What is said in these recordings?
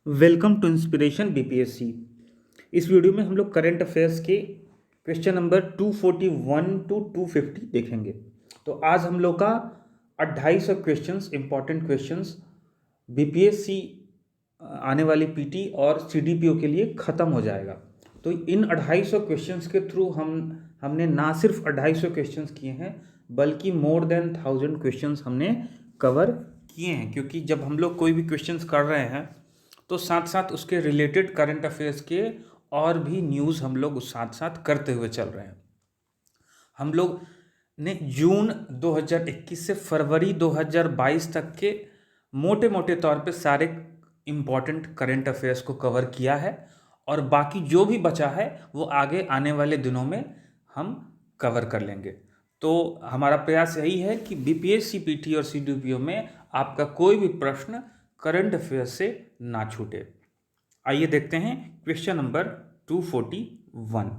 Welcome to Inspiration BPSC. इस video में हम लोग करंट अफेयर्स के क्वेश्चन नंबर 241 टू 250 देखेंगे। तो आज हम लोग का 250 क्वेश्चंस इंपॉर्टेंट क्वेश्चंस बीपीएससी आने वाली पीटी और सीडीपीओ के लिए ख़त्म हो जाएगा। तो इन 250 क्वेश्चंस के थ्रू हमने ना सिर्फ 250 क्वेश्चंस किए हैं बल्कि मोर देन 1000 क्वेश्चंस हमने कवर किए हैं, क्योंकि जब हम लोग कोई भी क्वेश्चंस कर रहे हैं तो साथ साथ उसके रिलेटेड करंट अफेयर्स के और भी न्यूज़ हम लोग उस साथ साथ करते हुए चल रहे हैं। हम लोग ने जून 2021 से फरवरी 2022 तक के मोटे मोटे तौर पे सारे इम्पॉर्टेंट करंट अफेयर्स को कवर किया है, और बाकी जो भी बचा है वो आगे आने वाले दिनों में हम कवर कर लेंगे। तो हमारा प्रयास यही है कि बीपीएससी पीटी और सीडीपीओ में आपका कोई भी प्रश्न करंट अफेयर से ना छूटे। आइए देखते हैं क्वेश्चन नंबर 241।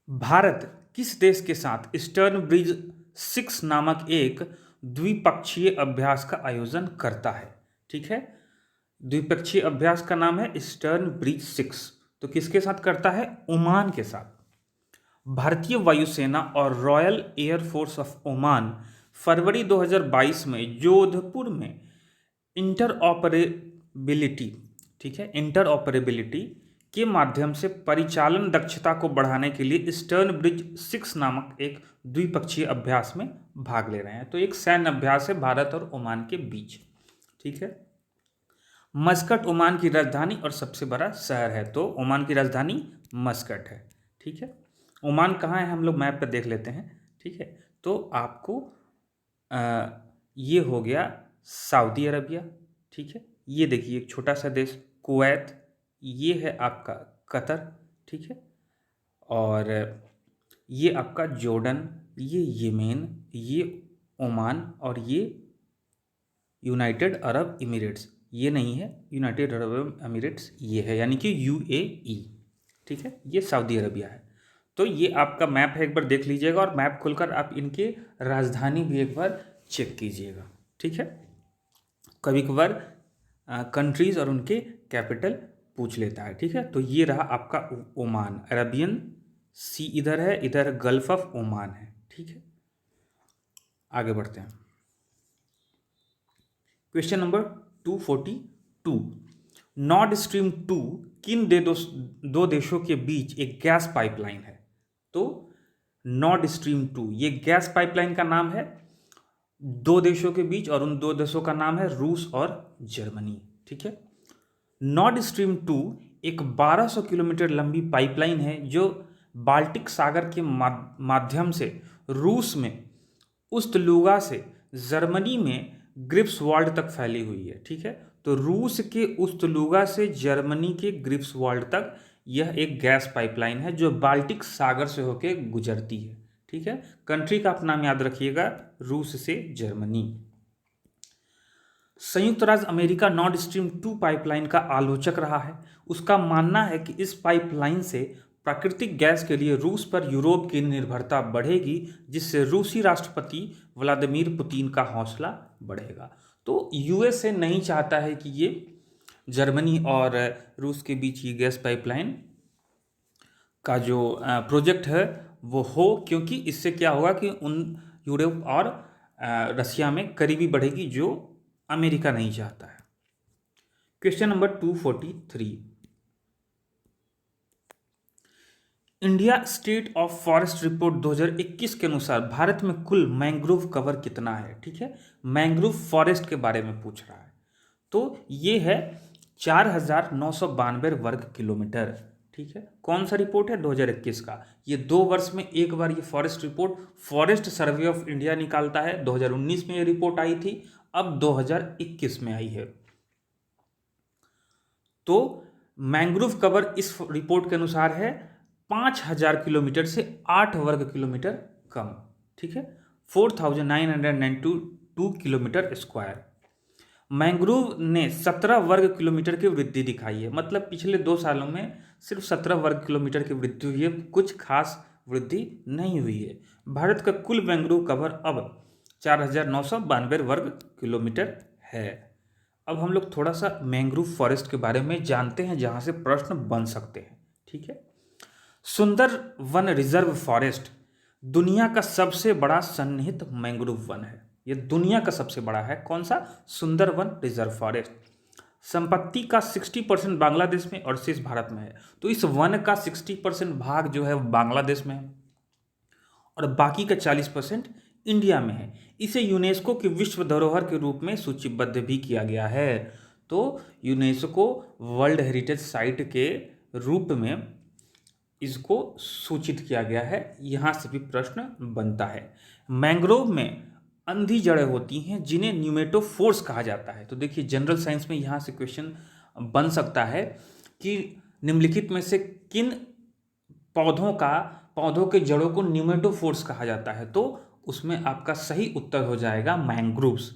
भारत किस देश के साथ ईस्टर्न ब्रिज 6 नामक एक द्विपक्षीय अभ्यास का आयोजन करता है? ठीक है, द्विपक्षीय अभ्यास का नाम है ईस्टर्न ब्रिज 6। तो किसके साथ करता है? ओमान के साथ। भारतीय वायुसेना और Royal Air Force of Oman फरवरी 2022 में जोधपुर में इंटरऑपरेबिलिटी, ठीक है, इंटरऑपरेबिलिटी के माध्यम से परिचालन दक्षता को बढ़ाने के लिए ईस्टर्न ब्रिज 6 नामक एक द्विपक्षीय अभ्यास में भाग ले रहे हैं। तो एक सैन्य अभ्यास है भारत और ओमान के बीच। ठीक है, मस्कट ओमान की राजधानी और सबसे बड़ा शहर है। तो ओमान की राजधानी मस्कट है। ठीक है, ओमान कहाँ है हम लोग मैप पर देख लेते हैं। ठीक है, तो आपको ये हो गया सऊदी अरबिया। ठीक है, ये देखिए एक छोटा सा देश कुवैत, ये है आपका कतर। ठीक है, और ये आपका जॉर्डन, ये येमेन, ये ओमान, और ये यूनाइटेड अरब एमिरेट्स। ये नहीं है यूनाइटेड अरब एमिरेट्स, ये है यानी कि यूएई। ठीक है, ये सऊदी अरबिया है। तो ये आपका मैप है, एक बार देख लीजिएगा, और मैप खोलकर आप इनके राजधानी भी एक बार चेक कीजिएगा। ठीक है, कभी कभार कंट्रीज और उनके कैपिटल पूछ लेता है। ठीक है, तो ये रहा आपका ओमान, अरबियन सी इधर है, इधर गल्फ ऑफ ओमान है। ठीक है, आगे बढ़ते हैं। Question number 242। नॉर्ड स्ट्रीम 2 किन दो देशों के बीच एक गैस पाइपलाइन है? तो नॉर्ड स्ट्रीम 2 ये गैस पाइपलाइन का नाम है दो देशों के बीच, और उन दो देशों का नाम है रूस और जर्मनी। ठीक है, नॉर्ड स्ट्रीम 2 एक 1200 किलोमीटर लंबी पाइपलाइन है जो बाल्टिक सागर के माध्यम से रूस में उस्तलुगा से जर्मनी में ग्रिफ्सवाल्ड तक फैली हुई है। ठीक है, तो रूस के उस्तलुगा से जर्मनी के ग्रिफ्सवाल्ड तक यह एक गैस पाइपलाइन है जो बाल्टिक सागर से होकर गुजरती है। ठीक है, कंट्री का आप नाम याद रखिएगा, रूस से जर्मनी। संयुक्त राज्य अमेरिका नॉर्ड स्ट्रीम 2 पाइपलाइन का आलोचक रहा है। उसका मानना है कि इस पाइपलाइन से प्राकृतिक गैस के लिए रूस पर यूरोप की निर्भरता बढ़ेगी, जिससे रूसी राष्ट्रपति व्लादिमीर पुतिन का हौसला बढ़ेगा। तो यूएसए नहीं चाहता है कि ये जर्मनी और रूस के बीच ये गैस पाइपलाइन का जो प्रोजेक्ट है वो हो, क्योंकि इससे क्या होगा कि उन यूरोप और रशिया में करीबी बढ़ेगी, जो अमेरिका नहीं चाहता है। Question number 243। India state of forest report 2021 के अनुसार भारत में कुल मैंग्रोव कवर कितना है? ठीक है, मैंग्रोव फॉरेस्ट के बारे में पूछ रहा है। तो ये है 4992 वर्ग किलोमीटर। ठीक है, कौन सा रिपोर्ट है? 2021 का। ये 2 वर्ष में एक बार ये forest report forest survey of India निकालता है। 2019 में ये रिपोर्ट आई थी, अब 2021 में आई है। तो मैंग्रोव कवर इस रिपोर्ट के अनुसार है 5000 किलोमीटर से 8 वर्ग किलोमीटर कम। ठीक है, 4992 किलोमीटर स्क्वायर। मैंग्रोव ने 17 वर्ग किलोमीटर की वृद्धि दिखाई है, मतलब पिछले 2 सालों में सिर्फ 17 वर्ग किलोमीटर की वृद्धि हुई है, कुछ खास वृद्धि नहीं हुई है। भारत का कुल मैंग्रोव कवर अब 4992 वर्ग किलोमीटर है। अब हम लोग थोड़ा सा मैंग्रोव फॉरेस्ट के बारे में जानते हैं, जहाँ से प्रश्न बन सकते हैं। ठीक है, सुंदर वन रिजर्व फॉरेस्ट दुनिया का सबसे बड़ा सन्निहित मैंग्रोव वन है। यह दुनिया का सबसे बड़ा है। कौन सा? Sundarban reserve forest. संपत्ति का 60% बांग्लादेश में और शेष भारत में है। तो इस वन का 60% भाग जो है वो बांग्लादेश में है और बाकी का 40% इंडिया में है। इसे यूनेस्को की विश्व धरोहर के रूप में सूचीबद्ध भी किया गया है। तो यूनेस्को वर्ल्ड हेरिटेज साइट के रूप में इसको सूचित किया गया है। यहाँ से भी प्रश्न बनता है। मैंग्रोव में अंधी जड़ें होती हैं जिन्हें न्यूमेटोफोर्स कहा जाता है। तो देखिए, जनरल साइंस में यहाँ से क्वेश्चन बन सकता है कि निम्नलिखित में से किन पौधों के जड़ों को न्यूमेटोफोर्स कहा जाता है। तो उसमें आपका सही उत्तर हो जाएगा मैंग्रोव्स।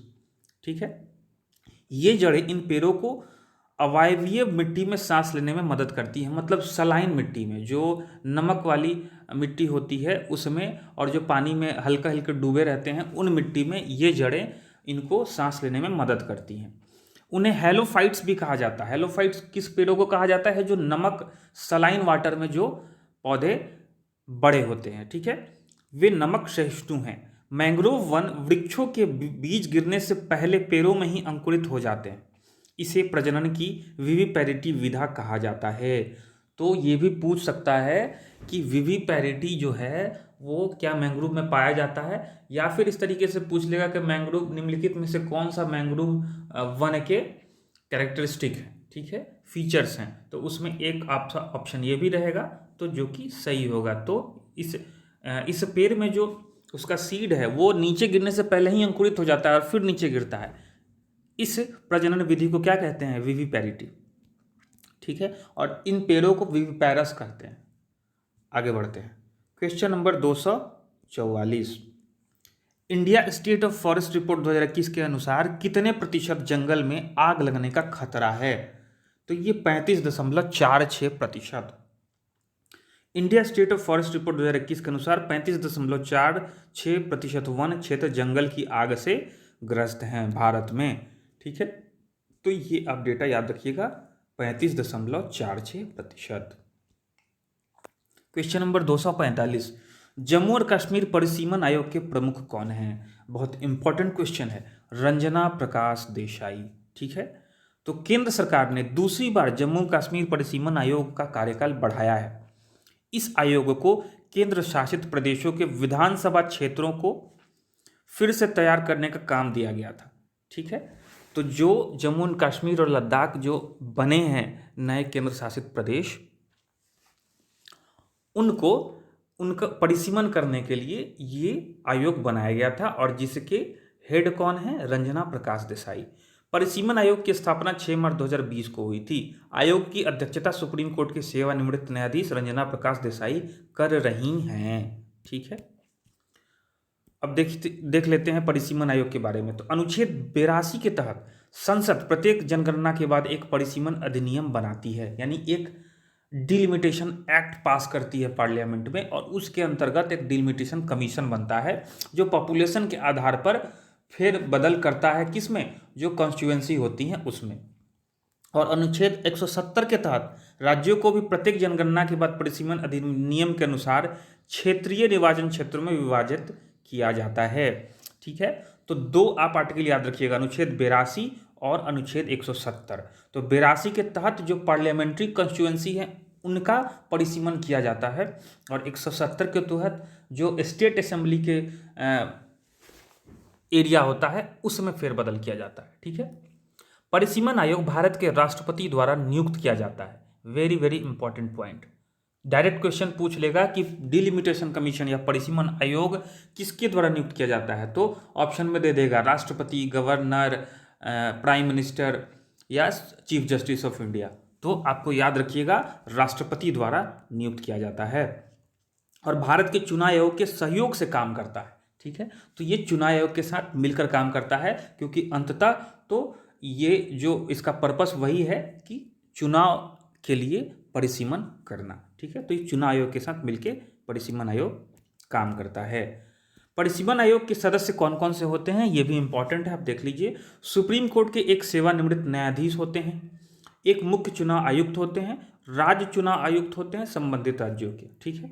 ठीक है, ये जड़ें इन पेड़ों को अवायवीय मिट्टी में सांस लेने में मदद करती है। मतलब सलाइन मिट्टी में, जो नमक वाली मिट्टी होती है उसमें, और जो पानी में हल्का हल्का डूबे रहते हैं उन मिट्टी में ये जड़ें इनको सांस लेने में मदद करती हैं। उन्हें हेलोफाइट्स भी कहा जाता है। हेलोफाइट्स किस पेड़ों को कहा जाता है? जो नमक सलाइन वाटर में जो पौधे बड़े होते हैं। ठीक है, वे नमक सहिष्णु हैं। मैंग्रोव वन वृक्षों के बीज गिरने से पहले पेड़ों में ही अंकुरित हो जाते हैं। इसे प्रजनन की विविपैरिटी विधा कहा जाता है। तो ये भी पूछ सकता है कि विविपैरिटी जो है वो क्या मैंग्रोव में पाया जाता है, या फिर इस तरीके से पूछ लेगा कि मैंग्रोव निम्नलिखित में से कौन सा मैंग्रोव वन के कैरेक्टरिस्टिक है। ठीक है, फीचर्स हैं। तो उसमें एक ऑप्शन ये भी रहेगा, तो जो कि सही होगा। तो इस पेड़ में जो उसका सीड है वो नीचे गिरने से पहले ही अंकुरित हो जाता है और फिर नीचे गिरता है। इस प्रजनन विधि को क्या कहते हैं? विविपैरिटी। ठीक है, और इन पेड़ों को विविपैरस कहते हैं। आगे बढ़ते हैं। Question number 244। India state of forest report 2021 के अनुसार कितने प्रतिशत जंगल में आग लगने का खतरा है? तो ये 35.46%। India state of forest report 2021 के अनुसार 35.46% वन क्षेत्र जंगल की आग से ग्रस्त हैं भारत में। ठीक है, तो ये आप डेटा याद रखिएगा, 35.46%। Question number 245। जम्मू और कश्मीर परिसीमन आयोग के प्रमुख कौन हैं? बहुत इंपॉर्टेंट क्वेश्चन है। रंजना प्रकाश देसाई। ठीक है, तो केंद्र सरकार ने दूसरी बार जम्मू कश्मीर परिसीमन आयोग का कार्यकाल बढ़ाया है। इस आयोग को केंद्र शासित प्रदेशों के विधानसभा क्षेत्रों को फिर से तैयार करने का काम दिया गया था। ठीक है, तो जो जम्मू एंड कश्मीर और लद्दाख जो बने हैं नए केंद्र शासित प्रदेश, उनका परिसीमन करने के लिए ये आयोग बनाया गया था, और जिसके हेड कौन है? रंजना प्रकाश देसाई। परिसीमन आयोग की स्थापना 6 मार्च 2020 को हुई थी। आयोग की अध्यक्षता सुप्रीम कोर्ट के सेवानिवृत्त न्यायाधीश रंजना प्रकाश देसाई कर रही हैं। ठीक है, अब देख लेते हैं परिसीमन आयोग के बारे में। तो अनुच्छेद 82 के तहत संसद प्रत्येक जनगणना के बाद एक परिसीमन अधिनियम बनाती है, यानी एक डिलिमिटेशन एक्ट पास करती है पार्लियामेंट में, और उसके अंतर्गत एक डिलिमिटेशन कमीशन बनता है जो पॉपुलेशन के आधार पर फिर बदल करता है। किसमें? जो कॉन्स्टिट्यूएंसी होती हैं उसमें। और अनुच्छेद 170 के तहत राज्यों को भी प्रत्येक जनगणना के बाद परिसीमन अधिनियम के अनुसार क्षेत्रीय निर्वाचन क्षेत्रों में विभाजित किया जाता है। ठीक है, तो दो आप आर्टिकल याद रखिएगा, अनुच्छेद 82 और अनुच्छेद 170। तो 82 के तहत जो पार्लियामेंट्री कॉन्स्टिट्यूएंसी है उनका परिसीमन किया जाता है, और 170 के तहत जो स्टेट असेंबली के एरिया होता है उसमें फेरबदल किया जाता है। ठीक है, परिसीमन आयोग भारत के राष्ट्रपति द्वारा नियुक्त किया जाता है। Very very important point. Direct question पूछ लेगा कि डिलिमिटेशन कमीशन या परिसीमन आयोग किसके द्वारा नियुक्त किया जाता है, तो ऑप्शन में दे देगा राष्ट्रपति, गवर्नर, प्राइम मिनिस्टर या चीफ जस्टिस ऑफ इंडिया। तो आपको याद रखिएगा, राष्ट्रपति द्वारा नियुक्त किया जाता है और भारत के चुनाव आयोग के सहयोग से काम करता है। ठीक है, तो ये चुनाव आयोग के साथ मिलकर काम करता है, क्योंकि अंततः तो ये जो इसका पर्पस वही है कि चुनाव के लिए परिसीमन करना। ठीक है, तो ये चुनाव आयोग के साथ मिलकर परिसीमन आयोग काम करता है। परिसीमन आयोग के सदस्य कौन कौन से होते हैं, ये भी इंपॉर्टेंट है, आप देख लीजिए। सुप्रीम कोर्ट के एक सेवानिवृत्त न्यायाधीश होते हैं, एक मुख्य चुनाव आयुक्त होते हैं, राज्य चुनाव आयुक्त होते हैं संबंधित राज्यों के, ठीक है।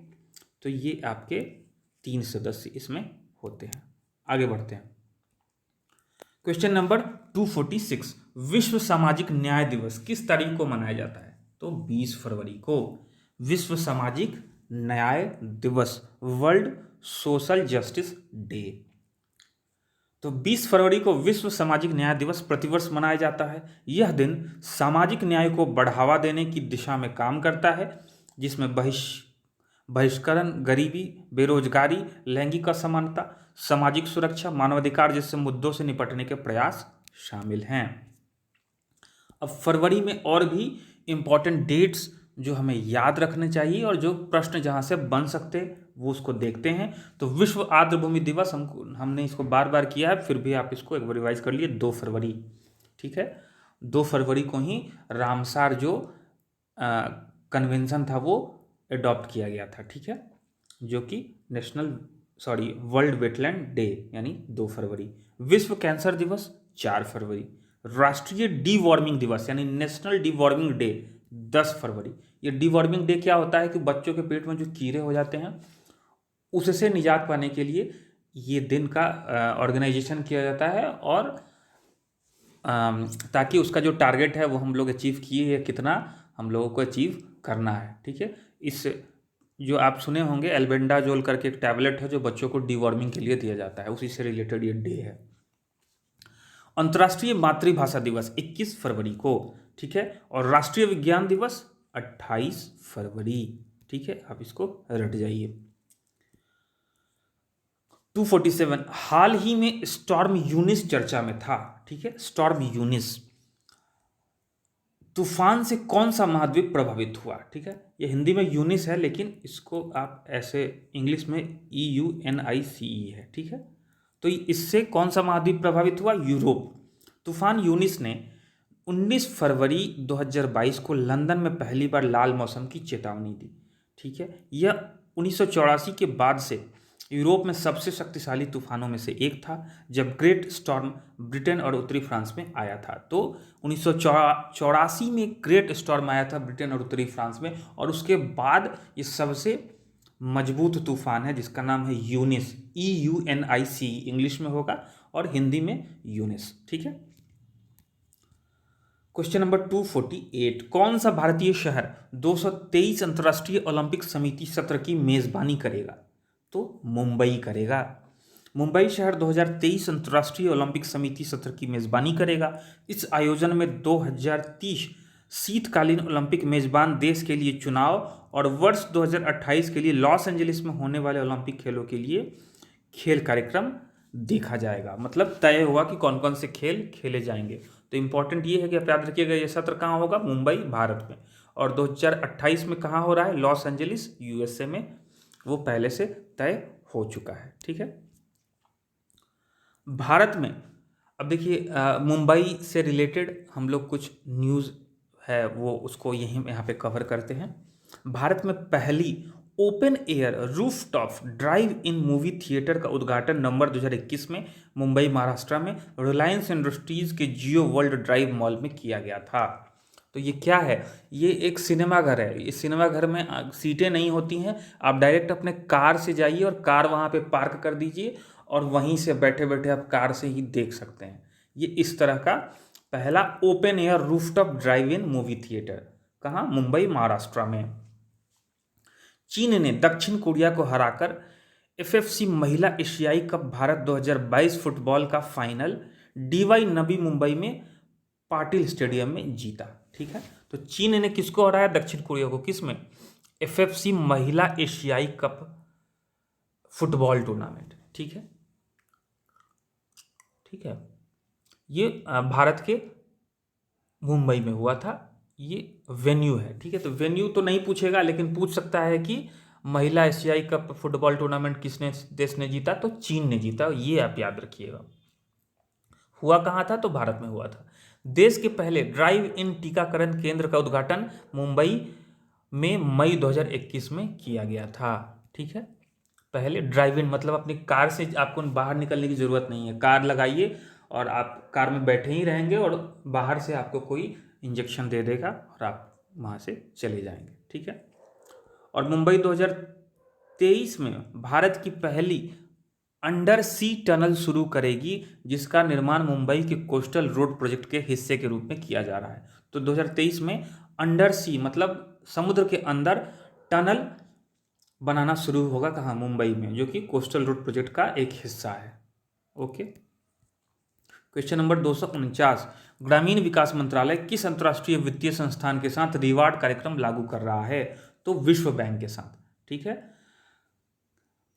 तो ये आपके 3 सदस्य इसमें होते हैं। आगे बढ़ते हैं। क्वेश्चन नंबर 246, विश्व सामाजिक न्याय दिवस किस तारीख को मनाया जाता है? तो 20 फरवरी को विश्व सामाजिक न्याय दिवस, वर्ल्ड सोशल जस्टिस डे। तो 20 फरवरी को विश्व सामाजिक न्याय दिवस प्रतिवर्ष मनाया जाता है। यह दिन सामाजिक न्याय को बढ़ावा देने की दिशा में काम करता है, जिसमें बहिष्करण, गरीबी, बेरोजगारी, लैंगिक असमानता, सामाजिक सुरक्षा, मानवाधिकार जैसे मुद्दों से निपटने के प्रयास शामिल हैं। अब फरवरी में और भी इम्पॉर्टेंट डेट्स जो हमें याद रखने चाहिए और जो प्रश्न जहाँ से बन सकते हैं वो उसको देखते हैं। तो विश्व आर्द्रभूमि दिवस हमने इसको बार बार किया है, फिर भी आप इसको एक बार रिवाइज कर लिए, 2 फरवरी, ठीक है। 2 फरवरी को ही रामसार जो कन्वेंशन था वो अडॉप्ट किया गया था, ठीक है, जो कि वर्ल्ड वेटलैंड डे यानी 2 फरवरी। विश्व कैंसर दिवस 4 फरवरी। राष्ट्रीय डी वार्मिंग दिवस यानी नेशनल डी वार्मिंग डे 10 फरवरी। ये डी वार्मिंग डे क्या होता है कि बच्चों के पेट में जो कीड़े हो जाते हैं उससे निजात पाने के लिए ये दिन का ऑर्गेनाइजेशन किया जाता है, और ताकि उसका जो टारगेट है वो हम लोग अचीव किए या कितना हम लोगों को अचीव करना है, ठीक है। इस जो आप सुने होंगे एल्बेंडाजोल करके एक टैबलेट है जो बच्चों को डीवॉर्मिंग के लिए दिया जाता है, उसी से रिलेटेड ये डे है। अंतर्राष्ट्रीय मातृभाषा दिवस 21 फरवरी को, ठीक है। और राष्ट्रीय विज्ञान दिवस 28 फरवरी, ठीक है, आप इसको रट जाइए। 247, हाल ही में स्टॉर्म यूनिस चर्चा में था, ठीक है। स्टॉर्म यूनिस तूफान से कौन सा महाद्वीप प्रभावित हुआ, ठीक है। ये हिंदी में यूनिस है लेकिन इसको आप ऐसे इंग्लिश में EUNICE है, ठीक है। तो इससे कौन सा महाद्वीप प्रभावित हुआ? यूरोप। तूफान यूनिस ने 19 फरवरी 2022 को लंदन में पहली बार लाल मौसम की चेतावनी दी, ठीक है। यह 1984 के बाद से यूरोप में सबसे शक्तिशाली तूफानों में से एक था, जब ग्रेट स्टॉर्म ब्रिटेन और उत्तरी फ्रांस में आया था। तो 1984 में ग्रेट स्टॉर्म आया था ब्रिटेन और उत्तरी फ्रांस में, और उसके बाद ये सबसे मजबूत तूफान है जिसका नाम है यूनिस, EUNICE इंग्लिश में होगा और हिंदी में यूनिस, ठीक है। क्वेश्चन नंबर 248, कौन सा भारतीय शहर 223 अंतर्राष्ट्रीय ओलंपिक समिति सत्र की मेजबानी करेगा? तो मुंबई करेगा। मुंबई शहर 2023 अंतर्राष्ट्रीय ओलंपिक समिति सत्र की मेजबानी करेगा। इस आयोजन में 2030 शीतकालीन ओलंपिक मेजबान देश के लिए चुनाव और वर्ष 2028 के लिए लॉस एंजलिस में होने वाले ओलंपिक खेलों के लिए खेल कार्यक्रम देखा जाएगा। मतलब तय हुआ कि कौन कौन से खेल खेले जाएंगे। तो इंपॉर्टेंट ये है कि आप याद रखिएगा ये सत्र कहाँ होगा? मुंबई, भारत में। और 2028 में कहाँ हो रहा है? लॉस एंजलिस, USA में। वो पहले से तय हो चुका है, ठीक है। भारत में अब देखिए मुंबई से रिलेटेड हम लोग कुछ न्यूज़ है वो उसको यहाँ पे कवर करते हैं। भारत में पहली ओपन एयर रूफटॉप ड्राइव इन मूवी थिएटर का उद्घाटन नवंबर 2021 में मुंबई, महाराष्ट्र में रिलायंस इंडस्ट्रीज़ के जियो वर्ल्ड ड्राइव मॉल में किया गया था। तो ये क्या है? ये एक सिनेमाघर है। इस सिनेमाघर में सीटें नहीं होती हैं, आप डायरेक्ट अपने कार से जाइए और कार वहाँ पे पार्क कर दीजिए और वहीं से बैठे बैठे आप कार से ही देख सकते हैं। ये इस तरह का पहला ओपन एयर रूफटॉप ड्राइव इन मूवी थिएटर कहाँ? मुंबई, महाराष्ट्र में। चीन ने दक्षिण कोरिया को हराकर FFC महिला एशियाई कप भारत 2022 फुटबॉल का फाइनल DY नवी मुंबई में पाटिल स्टेडियम में जीता, ठीक है। तो चीन ने किसको हराया? दक्षिण कोरिया को। किस में? FFC महिला एशियाई कप फुटबॉल टूर्नामेंट, ठीक है, ठीक है। ये भारत के मुंबई में हुआ था। ये वेन्यू है, ठीक है। तो वेन्यू तो नहीं पूछेगा लेकिन पूछ सकता है कि महिला एशियाई कप फुटबॉल टूर्नामेंट किसने देश ने जीता? तो चीन ने जीता। ये आप याद रखिएगा। हुआ कहाँ था? तो भारत में हुआ था। देश के पहले ड्राइव इन टीकाकरण केंद्र का उद्घाटन मुंबई में मई 2021 में किया गया था, ठीक है। पहले ड्राइव इन मतलब अपनी कार से आपको बाहर निकलने की ज़रूरत नहीं है, कार लगाइए और आप कार में बैठे ही रहेंगे और बाहर से आपको कोई इंजेक्शन दे देगा और आप वहाँ से चले जाएंगे, ठीक है। और मुंबई 2023 में भारत की पहली अंडर सी टनल शुरू करेगी, जिसका निर्माण मुंबई के कोस्टल रोड प्रोजेक्ट के हिस्से के रूप में किया जा रहा है। तो 2023 में अंडर सी मतलब समुद्र के अंदर टनल बनाना शुरू होगा, कहाँ? मुंबई में, जो कि कोस्टल रोड प्रोजेक्ट का एक हिस्सा है। ओके। क्वेश्चन नंबर 249, ग्रामीण विकास मंत्रालय किस अंतर्राष्ट्रीय वित्तीय संस्थान के साथ रिवार्ड कार्यक्रम लागू कर रहा है? तो विश्व बैंक के साथ, ठीक है।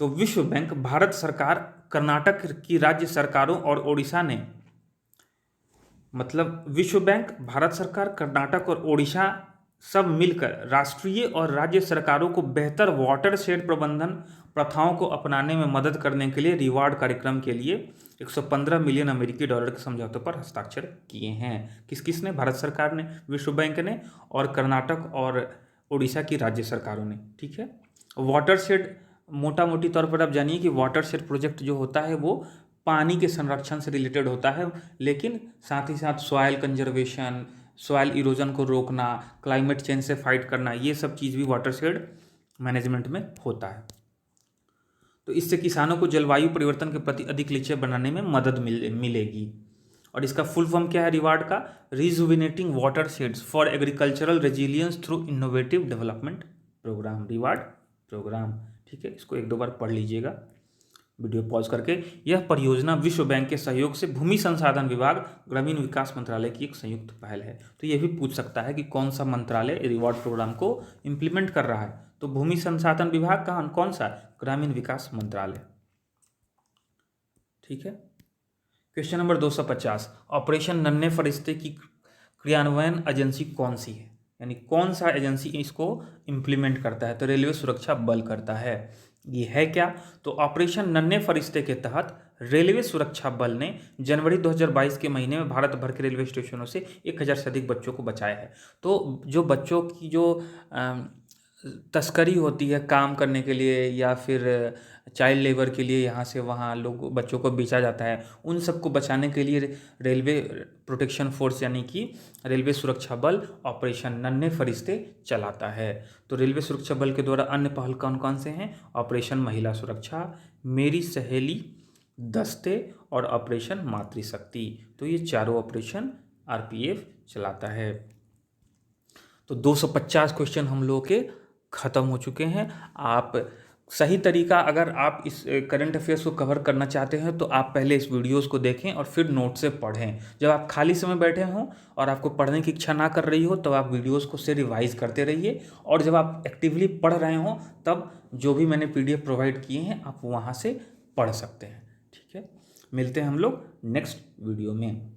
तो विश्व बैंक, भारत सरकार, कर्नाटक की राज्य सरकारों और ओडिशा ने, मतलब विश्व बैंक, भारत सरकार, कर्नाटक और ओडिशा सब मिलकर राष्ट्रीय और राज्य सरकारों को बेहतर वाटरशेड प्रबंधन प्रथाओं को अपनाने में मदद करने के लिए रिवार्ड कार्यक्रम के लिए 115 मिलियन अमेरिकी डॉलर के समझौते पर हस्ताक्षर किए हैं। किस किस ने? भारत सरकार ने, विश्व बैंक ने और कर्नाटक और उड़ीसा की राज्य सरकारों ने, ठीक है। वाटरशेड, मोटा मोटी तौर पर आप जानिए कि वाटरशेड प्रोजेक्ट जो होता है वो पानी के संरक्षण से रिलेटेड होता है, लेकिन साथ ही साथ सॉइल कंजर्वेशन, सॉइल इरोजन को रोकना, क्लाइमेट चेंज से फाइट करना, ये सब चीज़ भी वाटरशेड मैनेजमेंट में होता है। तो इससे किसानों को जलवायु परिवर्तन के प्रति अधिक लक्ष्य बनाने में मदद मिलेगी। और इसका फुल फॉर्म क्या है रिवार्ड का? Rejuvenating watersheds for agricultural resilience through innovative development programme, reward programme, ठीक है। इसको एक दो बार पढ़ लीजिएगा वीडियो पॉज करके। यह परियोजना विश्व बैंक के सहयोग से भूमि संसाधन विभाग, ग्रामीण विकास मंत्रालय की एक संयुक्त पहल है। तो यह भी पूछ सकता है कि कौन सा मंत्रालय रिवॉर्ड प्रोग्राम को इम्प्लीमेंट कर रहा है? तो भूमि संसाधन विभाग का कौन सा? ग्रामीण विकास मंत्रालय, ठीक है। क्वेश्चन नंबर 250, ऑपरेशन नन्हे फरिश्ते की क्रियान्वयन एजेंसी कौन सी है? यानी कौन सा एजेंसी इसको इम्प्लीमेंट करता है? तो रेलवे सुरक्षा बल करता है। ये है क्या? तो ऑपरेशन नन्हे फरिश्ते के तहत रेलवे सुरक्षा बल ने जनवरी 2022 के महीने में भारत भर के रेलवे स्टेशनों से 1000 से अधिक बच्चों को बचाया है। तो जो बच्चों की जो तस्करी होती है काम करने के लिए या फिर चाइल्ड लेबर के लिए, यहाँ से वहाँ लोग बच्चों को बेचा जाता है, उन सबको बचाने के लिए रेलवे प्रोटेक्शन फोर्स यानी कि रेलवे सुरक्षा बल ऑपरेशन नन्हे फरिश्ते चलाता है। तो रेलवे सुरक्षा बल के द्वारा अन्य पहल कौन कौन से हैं? ऑपरेशन महिला सुरक्षा, मेरी सहेली दस्ते और ऑपरेशन मातृशक्ति। तो ये चारों ऑपरेशन आरपीएफ चलाता है। तो 250 क्वेश्चन हम लोग के ख़त्म हो चुके हैं। आप सही तरीका, अगर आप इस करंट अफेयर्स को कवर करना चाहते हैं तो आप पहले इस वीडियोस को देखें और फिर नोट से पढ़ें। जब आप खाली समय बैठे हों और आपको पढ़ने की इच्छा ना कर रही हो तब आप वीडियोस को से रिवाइज करते रहिए, और जब आप एक्टिवली पढ़ रहे हों तब जो भी मैंने PDF प्रोवाइड किए हैं आप वहाँ से पढ़ सकते हैं, ठीक है। मिलते हैं हम लोग नेक्स्ट वीडियो में।